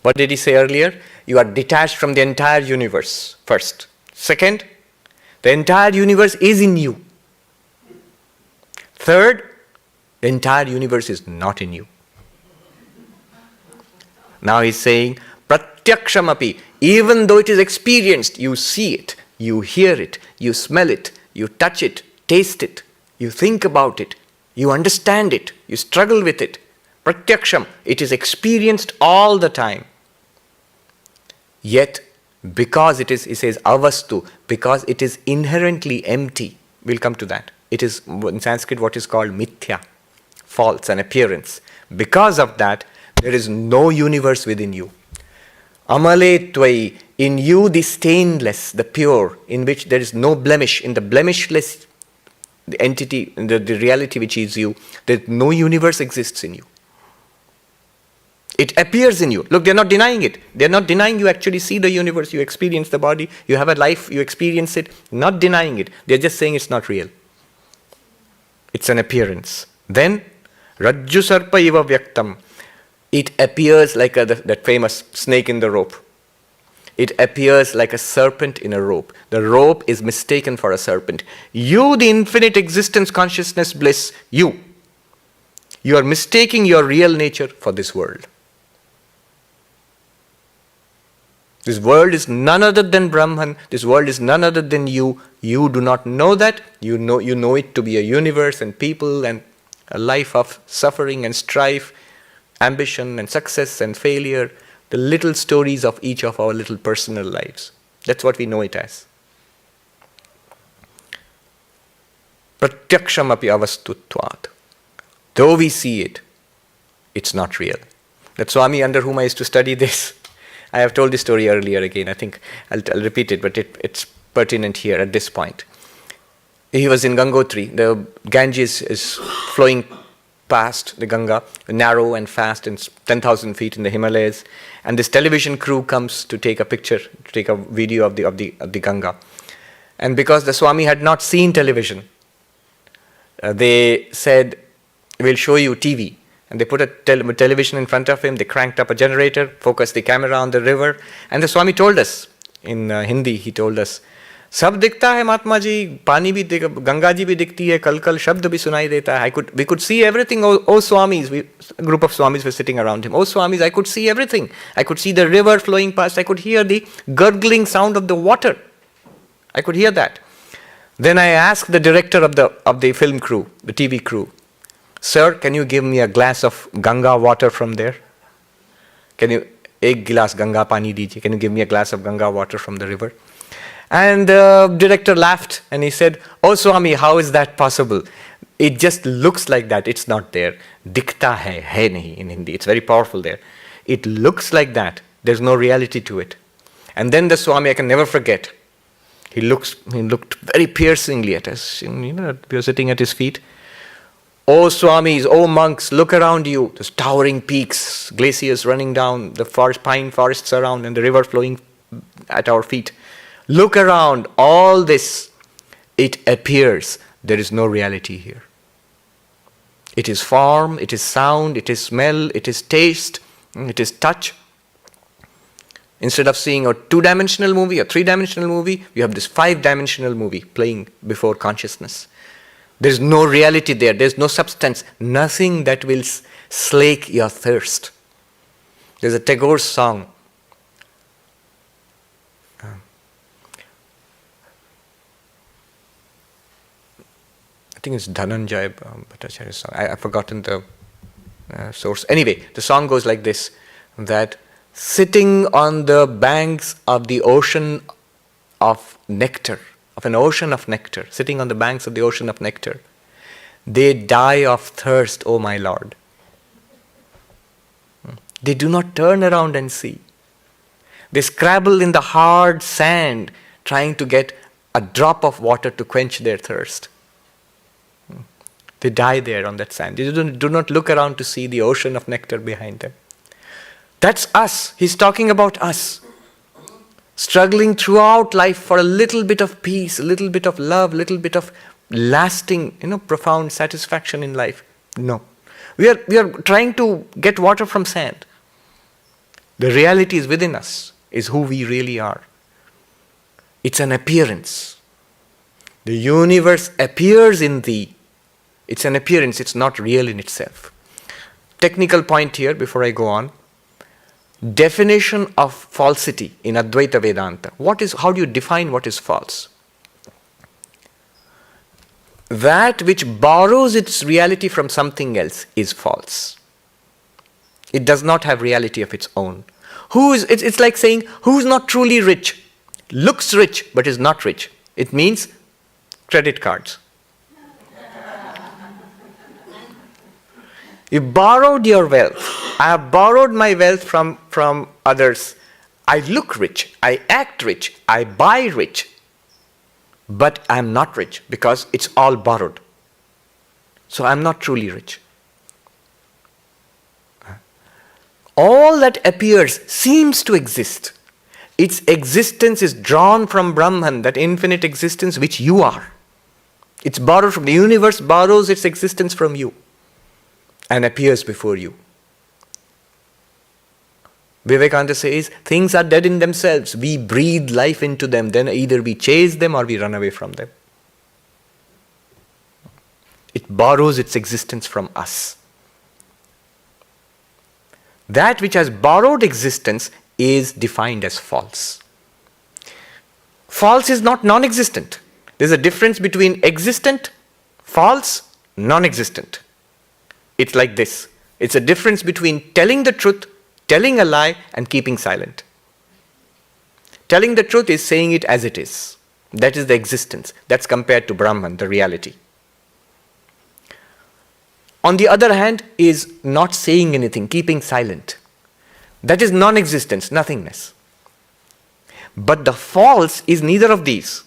What did he say earlier? You are detached from the entire universe, first. Second, the entire universe is in you. Third, the entire universe is not in you. Now he's saying, pratyakshamapi, even though it is experienced, you see it, you hear it, you smell it, you touch it, taste it, you think about it, you understand it, you struggle with it. Pratyaksham, it is experienced all the time. Yet, because it is, he says, avastu, because it is inherently empty. We'll come to that. It is, in Sanskrit, what is called mithya, false, an appearance. Because of that, there is no universe within you. Amale tvai, in you the stainless, the pure, in which there is no blemish, in the blemishless the entity, the reality which is you, that no universe exists in you. It appears in you. Look, they're not denying it. They're not denying you actually see the universe, you experience the body, you have a life, you experience it, not denying it. They're just saying it's not real. It's an appearance. Then, Rajju Sarpa iva vyaktam. It appears like that famous snake in the rope. It appears like a serpent in a rope. The rope is mistaken for a serpent. You, the infinite existence, consciousness, bliss, you are mistaking your real nature for this world. This world is none other than Brahman. This world is none other than you. You do not know that. You know it to be a universe and people and a life of suffering and strife, ambition and success and failure, the little stories of each of our little personal lives. That's what we know it as. Pratyaksham api avastutvat. Though we see it, it's not real. That Swami under whom I used to study this, I have told this story earlier again. I think I'll repeat it, but it's pertinent here at this point. He was in Gangotri. The Ganges is flowing past the Ganga, narrow and fast, and 10,000 feet in the Himalayas. And this television crew comes to take a picture, to take a video of the Ganga. And because the Swami had not seen television, they said, "We'll show you TV." And they put a television in front of him, they cranked up a generator, focused the camera on the river, and the Swami told us, in Hindi he told us, "Sab dikhta hai Mahatma ji, pani bhi Ganga ji bhi dikhti hai, kal shabd bhi sunai deta hai." We could see everything, oh Swamis, a group of Swamis were sitting around him. "Oh Swamis, I could see everything. I could see the river flowing past, I could hear the gurgling sound of the water. I could hear that." Then I asked the director of the film crew, the TV crew, "Sir, can you give me a glass of Ganga water from there? Can you, ek gilas Ganga pani dijiye, can you give me a glass of Ganga water from the river?" And the director laughed and he said, "Oh Swami, how is that possible? It just looks like that, it's not there. Dikhta hai nahi in Hindi, it's very powerful there. It looks like that, there's no reality to it." And then the Swami, I can never forget, he looked very piercingly at us. We were sitting at his feet. "Oh Swamis, oh monks, look around you. There's towering peaks, glaciers running down, the pine forests around, and the river flowing at our feet. Look around, all this, it appears there is no reality here. It is form, it is sound, it is smell, it is taste, it is touch. Instead of seeing a two-dimensional movie, a three-dimensional movie, you have this five-dimensional movie playing before consciousness. There's no reality there. There's no substance. Nothing that will slake your thirst." There's a Tagore song. I think it's Dhananjay Bhattacharya's song. I've forgotten the source. Anyway, the song goes like this, that sitting on the banks of the ocean of nectar, of an ocean of nectar, sitting on the banks of the ocean of nectar, they die of thirst, O my Lord. They do not turn around and see. They scrabble in the hard sand, trying to get a drop of water to quench their thirst. They die there on that sand. They do not look around to see the ocean of nectar behind them. That's us. He's talking about us. Struggling throughout life for a little bit of peace, a little bit of love, a little bit of lasting, profound satisfaction in life. No. We are trying to get water from sand. The reality is within us, is who we really are. It's an appearance. The universe appears in thee. It's an appearance, it's not real in itself. Technical point here before I go on. Definition of falsity in Advaita Vedanta. How do you define what is false? That which borrows its reality from something else is false. It does not have reality of its own. It's like saying, who's not truly rich? Looks rich, but is not rich. It means credit cards. You borrowed your wealth. I have borrowed my wealth from others. I look rich. I act rich. I buy rich. But I am not rich because it's all borrowed. So I am not truly rich. All that appears seems to exist. Its existence is drawn from Brahman, that infinite existence which you are. It's borrowed from the universe, borrows its existence from you and appears before you. Vivekananda says, things are dead in themselves. We breathe life into them. Then either we chase them or we run away from them. It borrows its existence from us. That which has borrowed existence is defined as false. False is not non-existent. There's a difference between existent, false, non-existent. It's like this. It's a difference between telling the truth, telling a lie, and keeping silent. Telling the truth is saying it as it is. That is the existence. That's compared to Brahman, the reality. On the other hand, is not saying anything, keeping silent. That is non-existence, nothingness. But the false is neither of these.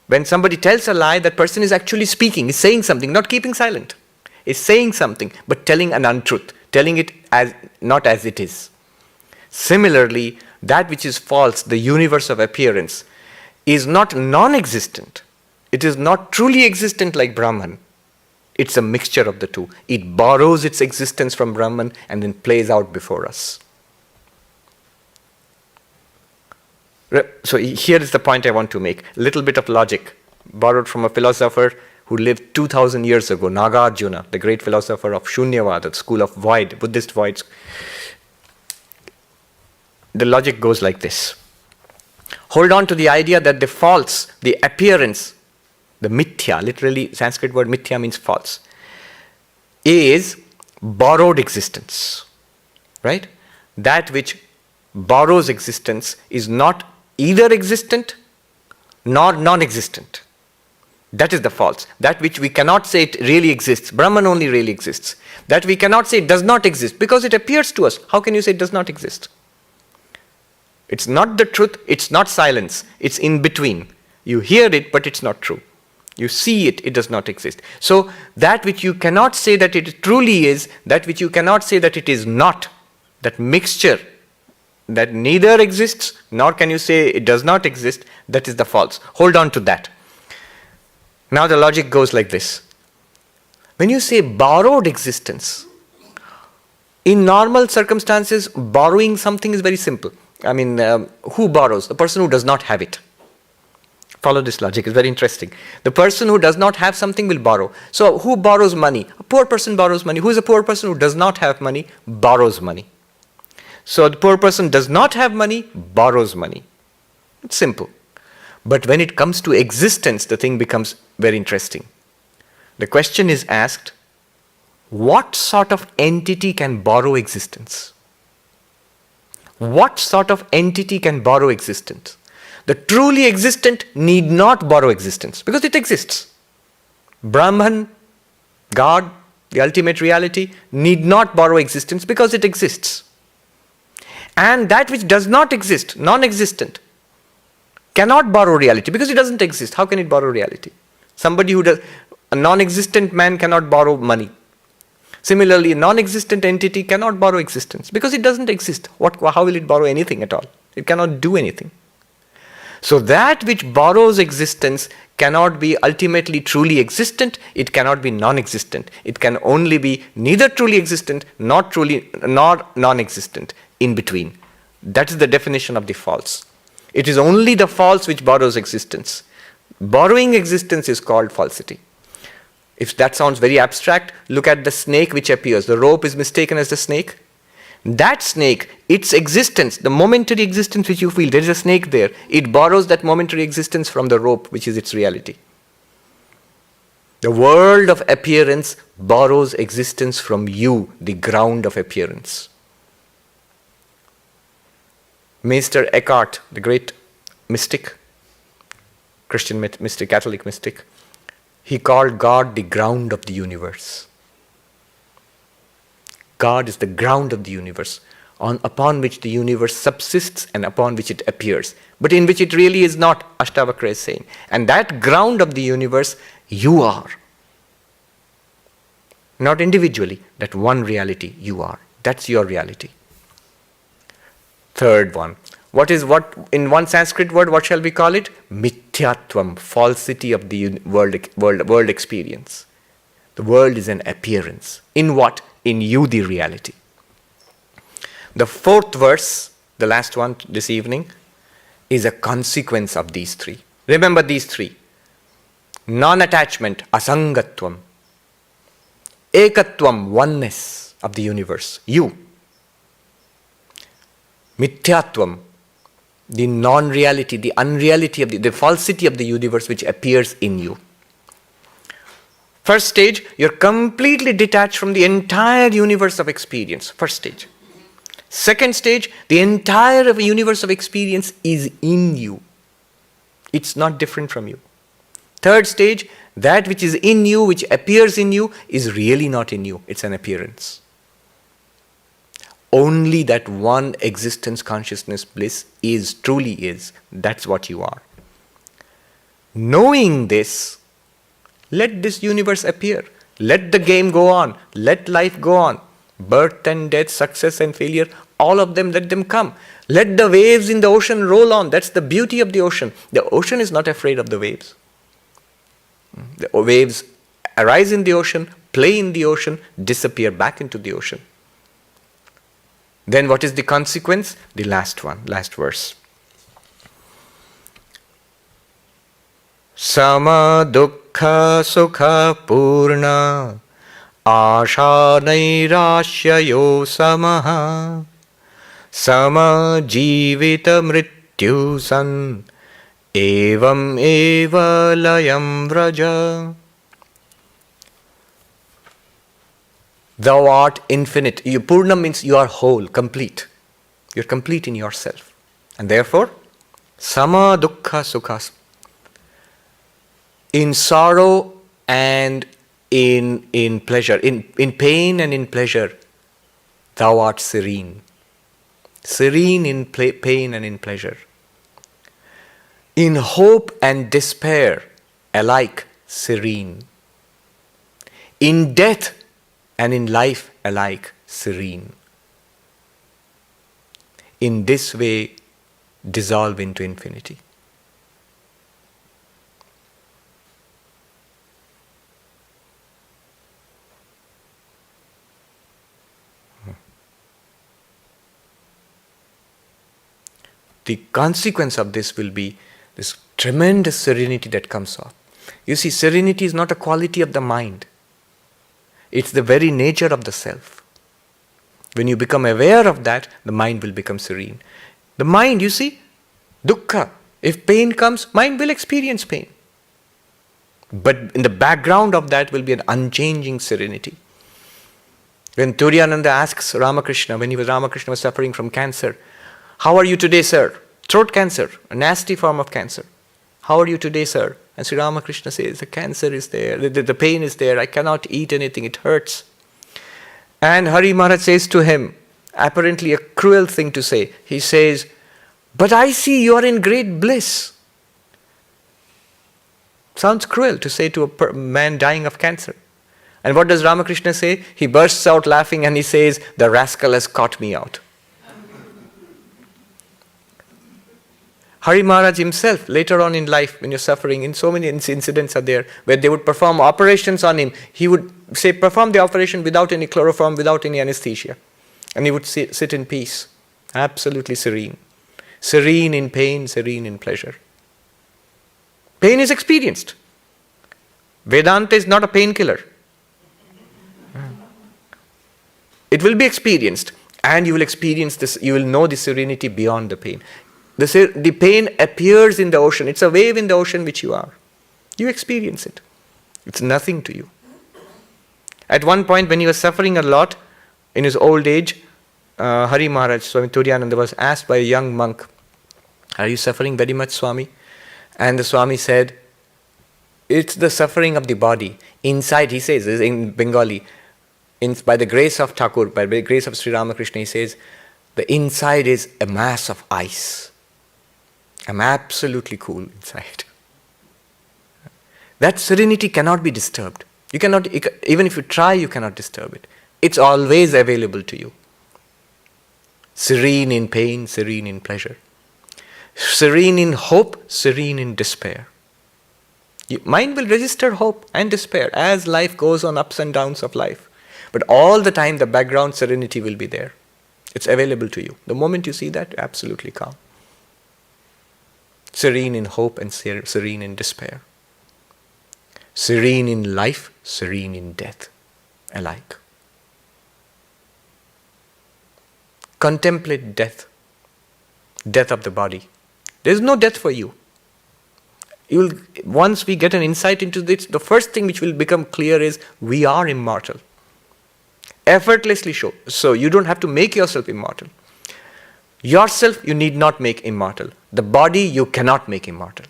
When somebody tells a lie, that person is actually speaking, is saying something, not keeping silent. Is saying something, but telling an untruth, telling it as not as it is. Similarly, that which is false, the universe of appearance, is not non-existent. It is not truly existent like Brahman. It's a mixture of the two. It borrows its existence from Brahman and then plays out before us. So here is the point I want to make. A little bit of logic, borrowed from a philosopher who lived 2000 years ago, Nagarjuna, the great philosopher of Shunyavada, the school of void, Buddhist void. The logic goes like this. Hold on to the idea that the false, the appearance, the mithya, literally Sanskrit word mithya means false, is borrowed existence, right? That which borrows existence is not either existent nor non-existent. That is the false. That which we cannot say it really exists. Brahman only really exists. That we cannot say it does not exist because it appears to us. How can you say it does not exist? It's not the truth, it's not silence, it's in between. You hear it, but it's not true. You see it, it does not exist. So that which you cannot say that it truly is, that which you cannot say that it is not, that mixture that neither exists nor can you say it does not exist, that is the false. Hold on to that. Now the logic goes like this. When you say borrowed existence, in normal circumstances, borrowing something is very simple. I mean, who borrows? The person who does not have it. Follow this logic, it's very interesting. The person who does not have something will borrow. So who borrows money? A poor person borrows money. Who is a poor person who does not have money? Borrows money. So the poor person does not have money, borrows money. It's simple. But when it comes to existence, the thing becomes very interesting. The question is asked, what sort of entity can borrow existence? What sort of entity can borrow existence? The truly existent need not borrow existence because it exists. Brahman, God, the ultimate reality, need not borrow existence because it exists. And that which does not exist, non-existent, cannot borrow reality because it doesn't exist. How can it borrow reality? A non-existent man cannot borrow money. Similarly, a non-existent entity cannot borrow existence because it doesn't exist. How will it borrow anything at all? It cannot do anything. So that which borrows existence cannot be ultimately truly existent, it cannot be non-existent. It can only be neither truly existent nor non-existent, in between. That is the definition of the false. It is only the false which borrows existence. Borrowing existence is called falsity. If that sounds very abstract, look at the snake which appears. The rope is mistaken as the snake. That snake, its existence, the momentary existence which you feel, there is a snake there. It borrows that momentary existence from the rope, which is its reality. The world of appearance borrows existence from you, the ground of appearance. Meister Eckhart, the great mystic, Christian mystic, Catholic mystic, he called God the ground of the universe. God is the ground of the universe, upon which the universe subsists and upon which it appears, but in which it really is not, Ashtavakra is saying. And that ground of the universe, you are. Not individually, that one reality, you are. That's your reality. Third one. What in one Sanskrit word, what shall we call it? Mithyatvam, falsity of the world experience. The world is an appearance. In what? In you, the reality. The fourth verse, the last one this evening, is a consequence of these three. Remember these three. Non-attachment, asangatvam. Ekatvam, oneness of the universe, you. Mithyatvam, the non-reality, the unreality of the falsity of the universe which appears in you. First stage, you're completely detached from the entire universe of experience. First stage. Second stage, the entire universe of experience is in you. It's not different from you. Third stage, that which is in you, which appears in you, is really not in you. It's an appearance. Only that one existence, consciousness, bliss is, truly is. That's what you are. Knowing this, let this universe appear. Let the game go on. Let life go on. Birth and death, success and failure, all of them, let them come. Let the waves in the ocean roll on. That's the beauty of the ocean. The ocean is not afraid of the waves. The waves arise in the ocean, play in the ocean, disappear back into the ocean. Then what is the consequence? The last one, last verse. Sama dukkha sukha purna asha nairashyayo samaha sama jivita mrityu san evam eva layam vraja. Thou art infinite. Purna means you are whole, complete. You're complete in yourself. And therefore, sama dukkha sukhas. In sorrow and in pleasure, in pain and in pleasure, thou art serene. Serene in pain and in pleasure. In hope and despair, alike serene. In death and in life alike serene. In this way, dissolve into infinity. The consequence of this will be this tremendous serenity that comes off. You see, serenity is not a quality of the mind. It's the very nature of the self. When you become aware of that, the mind will become serene. The mind, you see, dukkha. If pain comes, mind will experience pain. But in the background of that will be an unchanging serenity. When Turyananda asks Ramakrishna, when Ramakrishna was suffering from cancer, how are you today, sir? Throat cancer, a nasty form of cancer. How are you today, sir? And Sri Ramakrishna says, the cancer is there, the pain is there, I cannot eat anything, it hurts. And Hari Maharaj says to him, apparently a cruel thing to say, he says, but I see you are in great bliss. Sounds cruel to say to a man dying of cancer. And what does Ramakrishna say? He bursts out laughing and he says, the rascal has caught me out. Hari Maharaj himself, later on in life, when you're suffering, in so many incidents are there, where they would perform operations on him, he would say, perform the operation without any chloroform, without any anesthesia. And he would sit in peace. Absolutely serene. Serene in pain, serene in pleasure. Pain is experienced. Vedanta is not a painkiller. It will be experienced, and you will experience this, you will know the serenity beyond the pain. The pain appears in the ocean. It's a wave in the ocean which you are. You experience it. It's nothing to you. At one point when he was suffering a lot in his old age, Hari Maharaj, Swami Turiyananda, was asked by a young monk, "Are you suffering very much, Swami?" And the Swami said, "It's the suffering of the body. Inside," he says, in Bengali, by the grace of Thakur, by the grace of Sri Ramakrishna, he says, the inside is a mass of ice. I'm absolutely cool inside. That serenity cannot be disturbed. You cannot, even if you try, you cannot disturb it. It's always available to you. Serene in pain, serene in pleasure. Serene in hope, serene in despair. Mind will register hope and despair as life goes on, ups and downs of life. But all the time the background serenity will be there. It's available to you. The moment you see that, absolutely calm. Serene in hope and serene in despair. Serene in life, serene in death, alike. Contemplate death. Death of the body. There is no death for you. Once we get an insight into this, the first thing which will become clear is we are immortal. Effortlessly so. You don't have to make yourself immortal. Yourself you need not make immortal. The body you cannot make immortal.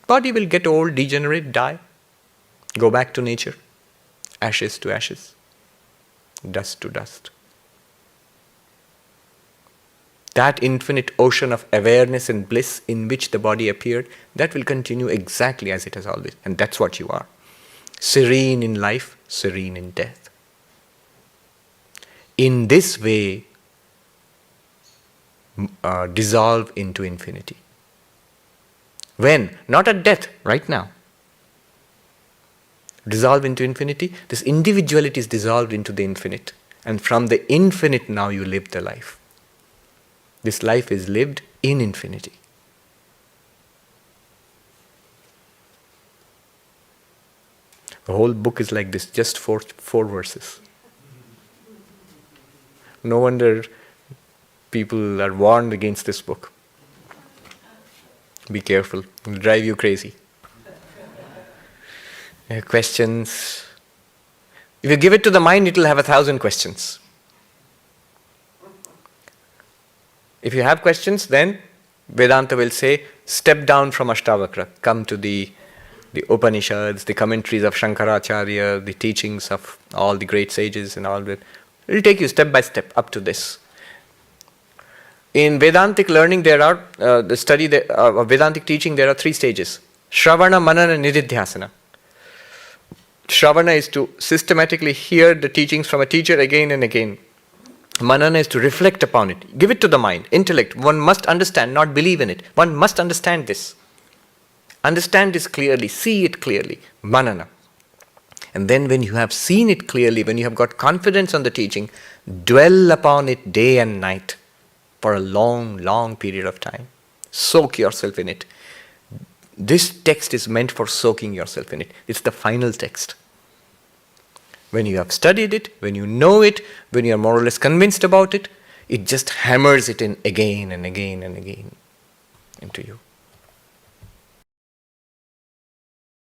Body will get old, degenerate, die, go back to nature, ashes to ashes, dust to dust. That infinite ocean of awareness and bliss in which the body appeared, that will continue exactly as it has always. And that's what you are. Serene in life, serene in death. In this way, dissolve into infinity. When? Not at death, right now. Dissolve into infinity. This individuality is dissolved into the infinite. And from the infinite now you live the life. This life is lived in infinity. The whole book is like this, just four verses. No wonder people are warned against this book. Be careful, it will drive you crazy. Questions? If you give it to the mind, it will have 1,000 questions. If you have questions, then Vedanta will say, step down from Ashtavakra, come to the Upanishads, the commentaries of Shankaracharya, the teachings of all the great sages and all that. It will take you step by step up to this. In Vedantic learning, there are, Vedantic teaching, there are 3 stages. Shravana, Manana, Nididhyasana. Shravana is to systematically hear the teachings from a teacher again and again. Manana is to reflect upon it. Give it to the mind, intellect. One must understand, not believe in it. One must understand this. Understand this clearly, see it clearly. Manana. And then when you have seen it clearly, when you have got confidence on the teaching, dwell upon it day and night for a long, long period of time. Soak yourself in it. This text is meant for soaking yourself in it. It's the final text. When you have studied it, when you know it, when you are more or less convinced about it, it just hammers it in again and again and again into you.